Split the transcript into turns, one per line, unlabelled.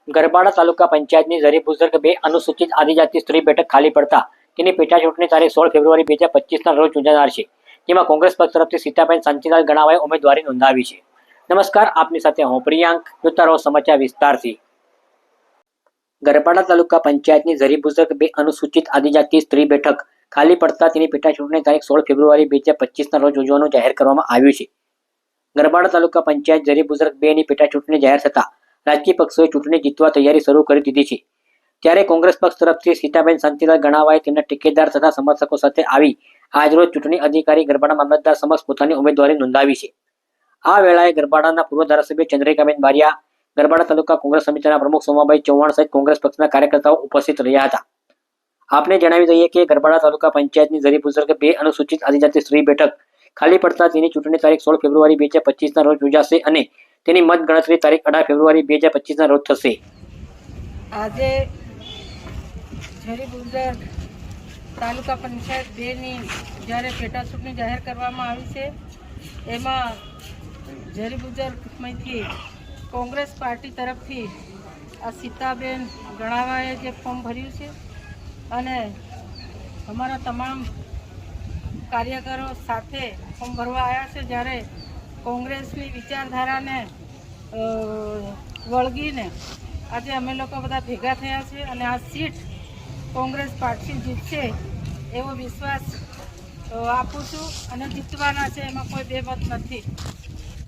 ગરબાડા તાલુકા પંચાયતની ઝરીફ બુઝુર્ગ 2 અનુસૂચિત આદિજાતિ સ્ત્રી બેઠક ખાલી પડતા તેની પેટા ચૂંટણી તારીખ 16 ફેબ્રુઆરી 2025ના રોજ યોજાનાર છે, જેમાં કોંગ્રેસ પક્ષ તરફથી સીતાબેન શાંતિલાલ ગણાવાએ ઉમેદવારી નોંધાવી છે. નમસ્કાર, આપની સાથે હું પ્રિયાંક. જોતા રહો સમાચાર વિસ્તારથી. ગરબાડા તાલુકા પંચાયતની ઝરીફ બુઝુર્ગ 2 અનુસૂચિત આદિજાતિ સ્ત્રી બેઠક ખાલી પડતા તેની પેટા ચૂંટણી તારીખ 16 ફેબ્રુઆરી 2025ના રોજ યોજવાનું જાહેર કરવામાં આવ્યું છે. ગરબાડા તાલુકા પંચાયત ઝરીફ બુઝુર્ગ 2 ની પેટા ચૂંટણી જાહેર થતા રાજકીય પક્ષોએ ચૂંટણી જીતવા તૈયારી શરૂ કરી દીધી છે. ત્યારે કોંગ્રેસ પક્ષ તરફથી સીતાબેન શાંતિલાલ ગણાવાએ તેમના ટેકેદાર તથા સમર્થકો સાથે આવી આજરોજ ચૂંટણી અધિકારી ગરબાડા મામલતદાર સમક્ષ પોતાની ઉમેદવારી નોંધાવી છે. આ વેળાએ ગરબાડાના પૂર્વ ધારાસભ્ય ચંદ્રિકાબેન બારિયા, ગરબાડા તાલુકા કોંગ્રેસ સમિતિના પ્રમુખ સોમાભાઈ ચૌહાણ સહિત કોંગ્રેસ પક્ષના કાર્યકર્તાઓ ઉપસ્થિત રહ્યા હતા. આપને જણાવી દઈએ કે ગરબાડા તાલુકા પંચાયતની ઝરીફ બુઝુર્ગ 2 અનુસૂચિત આદિજાતિ સ્ત્રી બેઠક ખાલી પડતા તેની ચૂંટણી તારીખ 16 ફેબ્રુઆરી 2025ના રોજ યોજાશે અને તેની મત ગણતરી તારીખ 18 ફેબ્રુઆરી 2025ના રોજ થશે.
આજે ઝરીફ બુઝુર્ગ તાલુકા પંચાયત 2ની જ્યારે પેટા ચૂંટણી જાહેર કરવામાં આવી છે, એમાં ઝરીફ બુઝુર્ગમાંથી કોંગ્રેસ પાર્ટી તરફથી આ સીતાબેન ગણાવાએ જે ફોર્મ ભર્યું છે અને અમારા તમામ કાર્યકરો સાથે ફોર્મ ભરવા આવ્યા છે. જ્યારે કોંગ્રેસની વિચારધારાને વળગીને આજે અમે લોકો બધા ભેગા થયા છે અને આ સીટ કોંગ્રેસ પાર્ટી જીતશે એવો વિશ્વાસ આપું છું અને જીતવાના છે, એમાં કોઈ બે મત નથી.